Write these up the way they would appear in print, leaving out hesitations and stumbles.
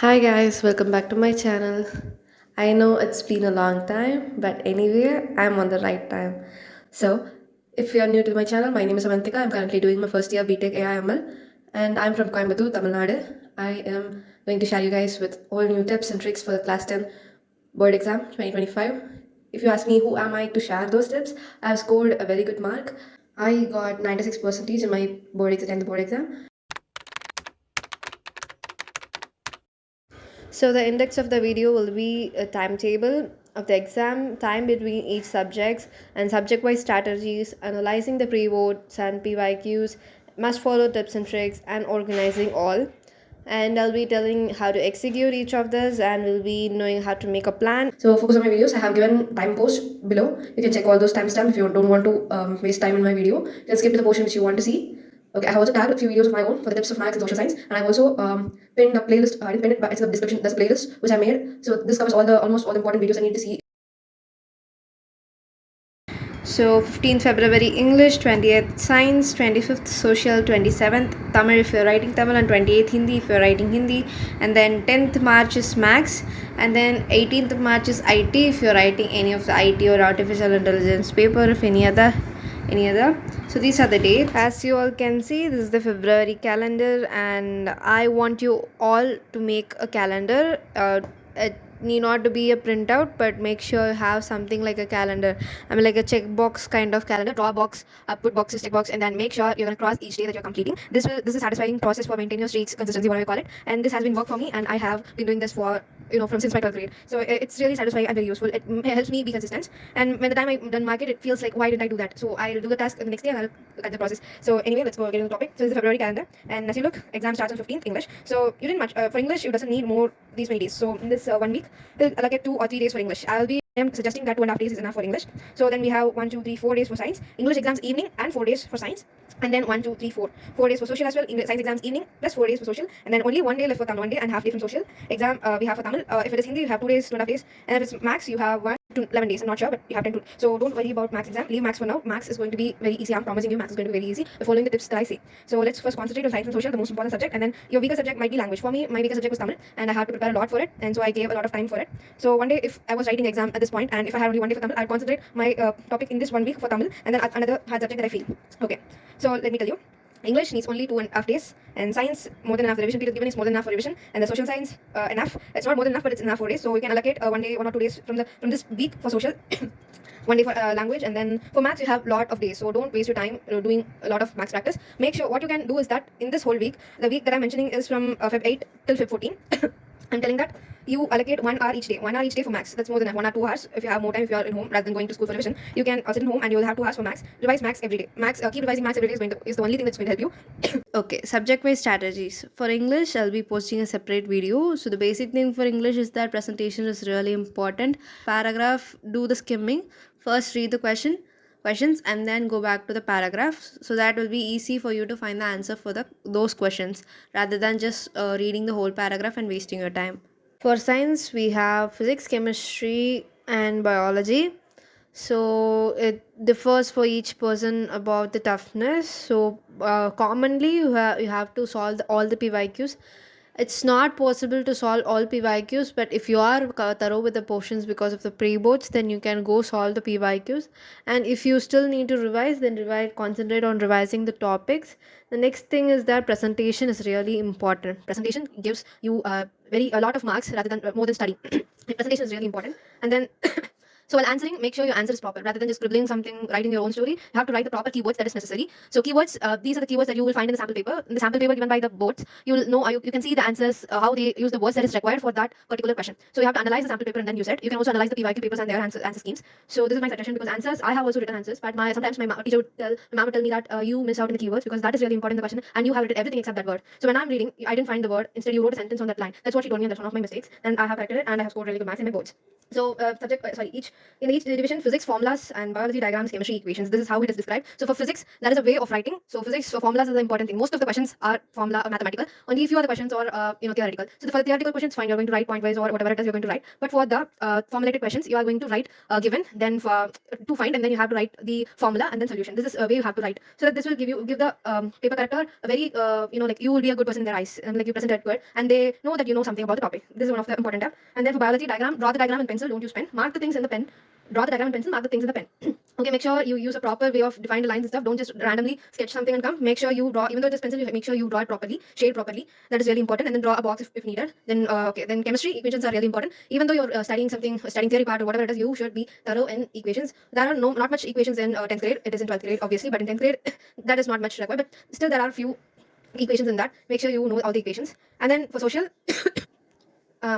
Hi guys, welcome back to my channel. I know it's been a long time, but anyway, I'm on the right time. So, if you're new to my channel, my name is Avantika. I'm currently doing my first year BTech AIML and I'm from Coimbatore, Tamil Nadu. I am going to share you guys with all new tips and tricks for the class 10 board exam 2025. If you ask me who am I to share those tips, I've scored a very good mark. I got 96% in my board exam. So the index of the video will be a timetable of the exam, time between each subjects, and subject-wise strategies, analyzing the pre-boards and PYQs, must follow tips and tricks, and organizing all. And I'll be telling how to execute each of this, and we'll be knowing how to make a plan. So focus on my videos. I have given time post below. You can check all those timestamps if you don't want to waste time in my video. Just skip to the portion which you want to see. Okay, I have also tagged a few videos of my own for the tips of maths and social science, and I've also pinned a playlist. I didn't pin it, but it's in the description. There's a playlist which I made. So this covers almost all the important videos I need to see. So 15th February English, 20th Science, 25th Social, 27th Tamil if you're writing Tamil, and 28th Hindi if you're writing Hindi, and then 10th March is Max, and then 18th March is IT if you're writing any of the IT or artificial intelligence paper, if any other. So these are the dates. As you all can see, this is the February calendar, and I want you all to make a calendar. It need not to be a printout, but make sure you have something like a calendar. I mean, like a checkbox kind of calendar. Draw a box, put boxes, check box, and then make sure you're gonna cross each day that you're completing. This is a satisfying process for maintaining your streaks, consistency, whatever you call it. And this has been work for me, and I have been doing this for from since my 12th grade. So it's really satisfying and very useful. It helps me be consistent. And when the time I done mark it, it feels like why didn't I do that? So I'll do the task the next day and I'll look at the process. So anyway, let's go get into the topic. So this is the February calendar, and as you look, exam starts on 15th English. So you didn't much for English. You doesn't need more these many days. So in this 1 week, we'll allocate 2 or 3 days for English. I am suggesting that 2.5 days is enough for English. So then we have 1, 2, 3, 4 days for science. English exams evening and 4 days for science. And then 1, 2, 3, 4 days for social as well. English, science exams evening plus 4 days for social. And then only 1 day left for Tamil, 1 day and half day from social. Exam we have for Tamil. If it is Hindi, you have 2 days, 2.5 days. And if it's max, you have 1 to 11 days. I'm not sure, but you have 10 to. So don't worry about max exam. Leave max for now. Max is going to be very easy. I'm promising you, max is going to be very easy. By following the tips that I say. So let's first concentrate on science and social, the most important subject. And then your weaker subject might be language. For me, my weaker subject was Tamil, and I had to prepare a lot for it. And so I gave a lot of time for it. So one day, if I was writing exam at this point, and if I had only 1 day for Tamil, I'd concentrate my topic in this 1 week for Tamil, and then another hard subject that I feel. Okay. So let me tell you. English needs only 2.5 days, and science more than enough. The revision period given is more than enough for revision, and the social science enough. It's not more than enough, but it's enough 4 days. So we can allocate 1 day, 1 or 2 days from this week for social. 1 day for language, and then for maths you have lot of days, so don't waste your time doing a lot of maths practice. Make sure what you can do is that in this whole week, the week that I'm mentioning is from Feb 8 till Feb 14. I'm telling that you allocate 1 hour each day. 1 hour each day for maths. That's more than enough. 1 or 2 hours. If you have more time, if you are at home rather than going to school for revision, you can sit at home and you will have 2 hours for maths. Revise maths every day. Maths, keep revising maths every day is the only thing that's going to help you. Okay, subject-wise strategies. For English, I'll be posting a separate video. So the basic thing for English is that presentation is really important. Paragraph, do the skimming. First read the questions and then go back to the paragraphs, so that will be easy for you to find the answer for those questions rather than just reading the whole paragraph and wasting your time. For science, we have physics, chemistry, and biology. So it differs for each person about the toughness. So commonly, you have to solve all the PYQs. It's not possible to solve all PYQs, but if you are thorough with the portions because of the pre-boards, then you can go solve the PYQs. And if you still need to revise, then revise, concentrate on revising the topics. The next thing is that presentation is really important. Presentation gives you a lot of marks rather than more than studying. Presentation is really important. And then so while answering, make sure your answer is proper rather than just scribbling something, writing your own story. You have to write the proper keywords that is necessary. So keywords, these are the keywords that you will find in the sample paper. In the sample paper given by the boards, you will know, you can see the answers, how they use the words that is required for that particular question. So you have to analyze the sample paper and then use it. You can also analyze the PYQ papers and their answer schemes. So this is my suggestion, because answers, I have also written answers, but sometimes my teacher would tell, my mom would tell me that you miss out in the keywords because that is really important in the question, and you have written everything except that word. So when I'm reading, I didn't find the word. Instead, you wrote a sentence on that line. That's what she told me, and that's one of my mistakes. And I have corrected it, and I have scored really good marks in my boards. So each In each division, physics, formulas, and biology diagrams, chemistry, equations. This is how it is described. So for physics, that is a way of writing. So physics, for formulas is the important thing. Most of the questions are formula or mathematical. Only few of the questions are theoretical. So for the theoretical questions, fine, you're going to write point wise or whatever it is you're going to write. But for the formulated questions, you are going to write given, then for to find, and then you have to write the formula and then solution. This is a way you have to write, so that this will give the paper character a very like you will be a good person in their eyes, and like you present it good, and they know that you know something about the topic. This is one of the important step. And then for biology diagram, draw the diagram in pencil. Don't use pen. Mark the things in the pen. Draw the diagram in pencil. Mark the things in the pen. Okay, make sure you use a proper way of define the lines and stuff. Don't just randomly sketch something and come. Make sure you draw, even though it is pencil, you make sure you draw it properly, shade properly. That is really important. And then draw a box if needed. Then okay, then chemistry equations are really important. Even though you're studying something, studying theory part or whatever it is, you should be thorough in equations. There are not much equations in 10th grade. It is in 12th grade, obviously, but in 10th grade, that is not much required. But still, there are few equations in that. Make sure you know all the equations. And then for social,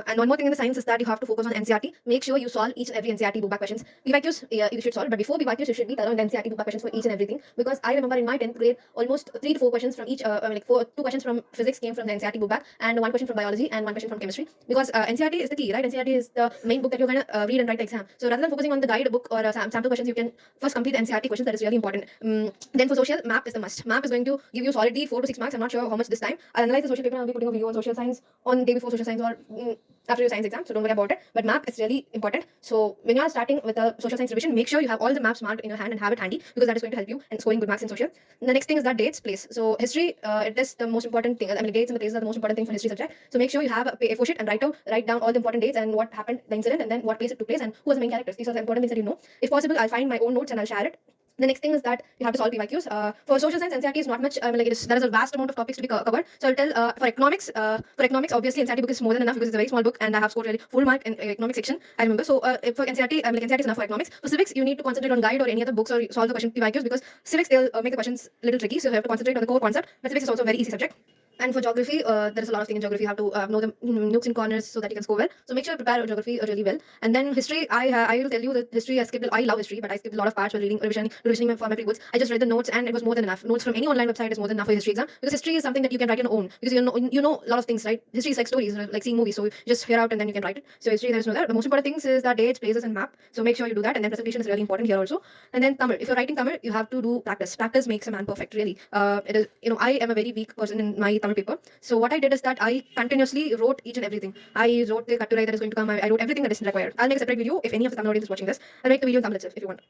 and one more thing in the science is that you have to focus on NCRT. Make sure you solve each and every NCRT book back questions. PYQs, yeah, you should solve, but before PYQs, you should be thorough in NCRT book back questions for each and everything. Because I remember in my 10th grade, almost 3 to 4 questions from each, two questions from physics came from the NCRT book back, and 1 question from biology, and 1 question from chemistry. Because NCRT is the key, right? NCRT is the main book that you're going to read and write the exam. So rather than focusing on the guide book or sample questions, you can first complete the NCRT questions. That is really important. Then for social, map is the must. Map is going to give you solidly 4 to 6 marks. I'm not sure how much this time. I'll analyze the social paper, and I'll be putting a video on social science on day before social science or after your science exam, so don't worry about it. But map is really important. So when you are starting with a social science revision, make sure you have all the maps marked in your hand and have it handy, because that is going to help you in scoring good marks in social. And the next thing is that dates, place. So history, it is the most important thing. I mean, dates and the places are the most important thing for history subject. So make sure you have a A4 sheet and write down all the important dates and what happened, the incident, and then what place it took place and who was the main characters. These are the important things that you know. If possible, I'll find my own notes and I'll share it. The next thing is that you have to solve PYQs. For social science, NCRT is not much. There is a vast amount of topics to be covered. So I'll tell for economics. For economics, obviously NCRT book is more than enough because it's a very small book, and I have scored really full mark in economics section. I remember. So for NCRT, NCRT is enough for economics. For civics, you need to concentrate on guide or any other books or solve the question PYQs, because civics they'll make the questions a little tricky. So you have to concentrate on the core concept. But civics is also a very easy subject. And for geography, there is a lot of things in geography. You have to know the nooks and corners so that you can score well. So make sure you prepare geography really well. And then history, I will tell you that history I skipped. I love history, but I skipped a lot of parts for revisioning for my pre-books. I just read the notes, and it was more than enough. Notes from any online website is more than enough for history exam, because history is something that you can write on your own, because you know a lot of things, right? History is like stories, like seeing movies. So you just hear out and then you can write it. So history, there is no that. The most important things is that dates, places, and map. So make sure you do that. And then presentation is really important here also. And then Tamil. If you're writing Tamil, you have to do practice. Practice makes a man perfect. Really, it is. I am a very weak person in my Tamil paper. So what I did is that I continuously wrote each and everything. I wrote the Katturai that is going to come. I wrote everything that is required. I'll make a separate video if any of the Tamil audience is watching this. I'll make the video in Tamil itself if you want.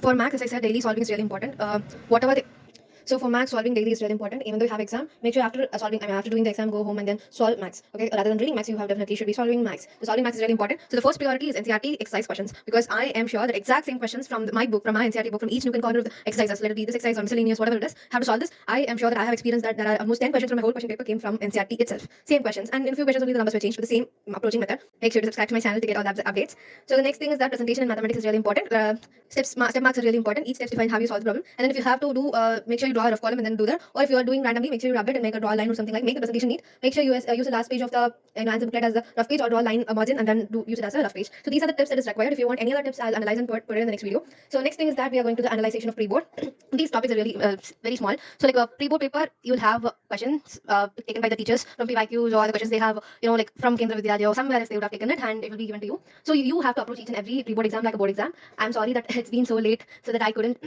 For maths, as I said, daily solving is really important. Whatever the So for maths, solving daily is really important. Even though you have exam, make sure after after doing the exam, go home and then solve maths. Okay, rather than reading maths, you have definitely should be solving maths. So solving maths is really important. So the first priority is NCRT exercise questions, because I am sure that exact same questions from my book, from my NCRT book, from each nook and corner of the exercises, let it be this exercise or miscellaneous, whatever it is, how to solve this. I am sure that I have experienced that there are almost 10 questions from my whole question paper came from NCRT itself. Same questions, and in a few questions only the numbers were changed, but the same approaching method. Make sure to subscribe to my channel to get all the updates. So the next thing is that presentation in mathematics is really important. Step marks are really important. Each step defines how you solve the problem. And then if you have to do, make sure you draw a rough column and then do that. Or if you are doing randomly, make sure you rub it and make a draw line or something, like make the presentation neat. Make sure you use the last page of the answer booklet as the rough page, or draw a line margin and then use it as a rough page. So these are the tips that is required. If you want any other tips, I'll analyze and put it in the next video. So next thing is that we are going to the analyzation of pre-board. These topics are really very small. So like a pre-board paper, you'll have questions taken by the teachers from PYQs, or the questions they have, like from Kendra Vidyalaya or somewhere else they would have taken it, and it will be given to you. So you have to approach each and every pre-board exam like a board exam. I'm sorry that it's been so late, so that I couldn't.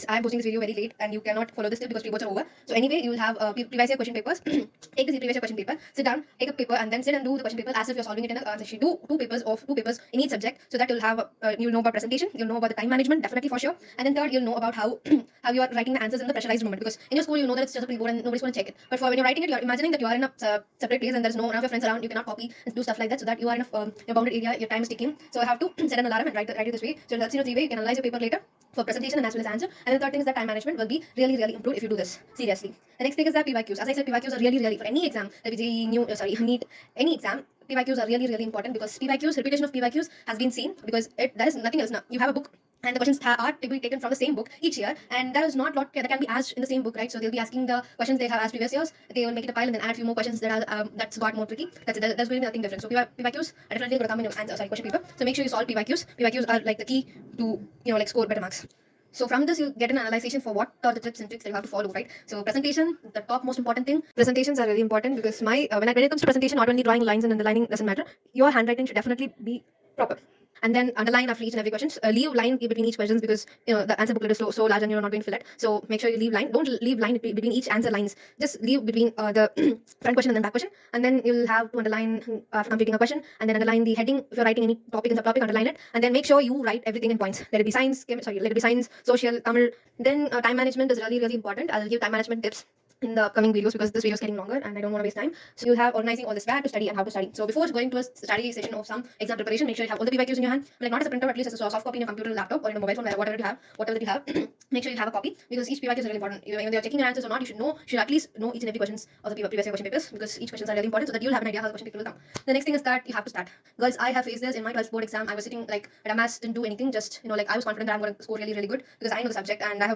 I'm posting this video very late, and you cannot follow this tip because pre-boards are over. So anyway, you will have previous year question papers. Take the previous year question paper, sit down, take a paper, and then sit and do the question paper as if you're solving it in a session. Do two papers in each subject, so that you'll have you'll know about presentation, you'll know about the time management, definitely for sure. And then third, you'll know about how how you are writing the answers in the pressurized moment, because in your school you know that it's just a pre-board and nobody's going to check it. But for when you're writing it, you're imagining that you are in a separate place and there's no one of your friends around. You cannot copy and do stuff like that, so that you are in a bounded area. Your time is ticking. So I have to set an alarm and write it this way. So that's the way you can analyze your paper later for presentation and as well as answer. And the third thing is that time management will be really, really improved if you do this seriously. The next thing is that PYQs. As I said, PYQs are really, really for any exam. NEET, any exam. PYQs are really, really important, because repetition of PYQs has been seen, because there is nothing else now. You have a book, and the questions are to be taken from the same book each year, and there is not a lot that can be asked in the same book, right? So they'll be asking the questions they have asked previous years. They will make it a pile and then add a few more questions that are that's got more tricky. That's it. There's going to be nothing different. So PYQs are definitely going to come in your question paper. So make sure you solve PYQs. PYQs are like the key to score better marks. So from this, you get an analyzation for what are the tips and tricks that you have to follow, right? So presentation, the top most important thing. Presentations are really important, because when it comes to presentation, not only drawing lines and underlining doesn't matter. Your handwriting should definitely be proper. and then underline after each and every question. Leave line between each questions because the answer booklet is so large and you're not going to fill it. So make sure you leave line. Don't leave line between each answer lines. Just leave between the front question and then back question, and then you'll have to underline after completing a question, and then underline the heading. If you're writing any topic and subtopic, underline it, and then make sure you write everything in points. Let it be science, let it be science, social, Tamil. Then time management is really important. I'll give time management tips in the upcoming videos because this video is getting longer and I don't want to waste time. So you'll have organizing all this where to study and how to study. So before going to a study session of some exam preparation, make sure you have all the PYQs in your hand, like not as a printer, at least as a soft copy in your computer, laptop, or in a mobile phone, whatever that you have. Make sure you have a copy because each PYQ is really important. When you're checking your answers or not, you should at least know each and every questions of the previous year question papers because each questions are really important so that you'll have an idea how the question paper will come. The next thing is that you have to start. Girls, I have faced this in my 12th board exam. I was sitting like at a maths, didn't do anything, just like I was confident that I'm going to score really good because I know the subject and I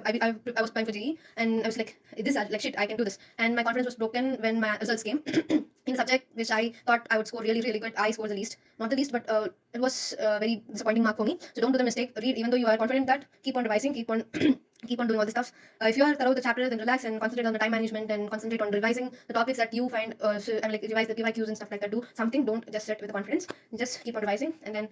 was applying for GE and I was like this like shit, I can do this, and my confidence was broken when my results came. In a subject which I thought I would score really good, I scored the least. Not the least, but it was a very disappointing mark for me. So don't do the mistake. Read, even though you are confident that, keep on revising, keep on keep on doing all this stuff. If you are thorough with the chapter, then relax and concentrate on the time management and concentrate on revising the topics that you find. Revise the PYQs and stuff like that. Do something. Don't just sit with the confidence. Just keep on revising, and then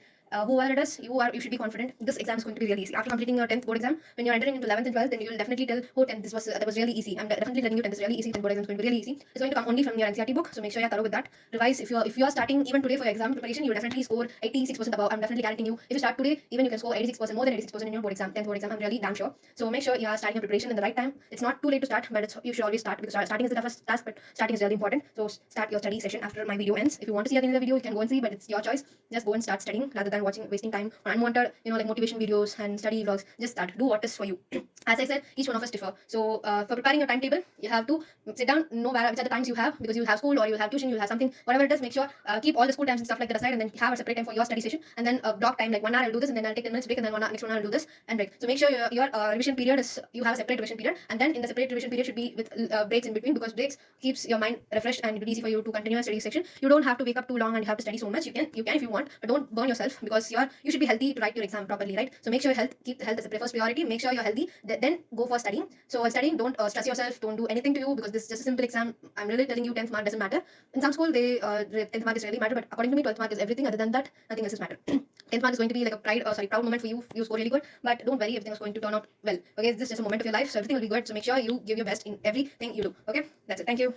whoever it is, you should be confident. This exam is going to be really easy. After completing your 10th board exam, when you're entering into 11th and 12th, then you will definitely tell, oh, 10th, that was really easy. I'm definitely telling you 10th is really easy. 10th board exam is going to be really easy. It's going to come only from your NCRT book, so make sure you're thorough with that. Revise. If you're starting even today for your exam preparation, you definitely score 86% above. I'm definitely guaranteeing you. If you start today, even you can score 86%, more than 86% in your board exam, 10th board exam. I'm really damn sure. So make sure you are starting your preparation in the right time. It's not too late to start, but you should always start because starting is the toughest task, but starting is really important. So start your study session after my video ends. If you want to see the video, you can go and see, but it's your choice. Just go and start studying rather than wasting time on unwanted, like motivation videos and study vlogs. Just start. Do what is for you. As I said, each one of us differ. So for preparing your timetable, you have to sit down, know which are the times you have because you'll have school or you'll have tuition, you'll have something, whatever it is. Make sure keep all the school times and stuff like that aside, and then have a separate time for your study session, and then block time like 1 hour I'll do this, and then I'll take 10 minutes break, and then next 1 hour I'll do this and break. So make sure your revision period is you have a separate revision period, and then in the separate revision period should be with breaks in between because breaks keeps your mind refreshed and it will be easy for you to continue a study section. You don't have to wake up too long and you have to study so much. You can if you want, but don't burn yourself because you should be healthy to write your exam properly, right? So make sure keep health as a first priority. Make sure you're healthy, then go for studying. So while studying, don't stress yourself, don't do anything to you because this is just a simple exam. I'm really telling you, 10th mark doesn't matter. In some school, 10th mark is really matter, but according to me, 12th mark is everything. Other than that, nothing else is matter. 10th mark is going to be like a proud moment for you. You score really good, but don't worry, everything is going to turn out well. Okay, this is just a moment of your life, so everything will be good. So make sure you give your best in everything you do. Okay, that's it. Thank you.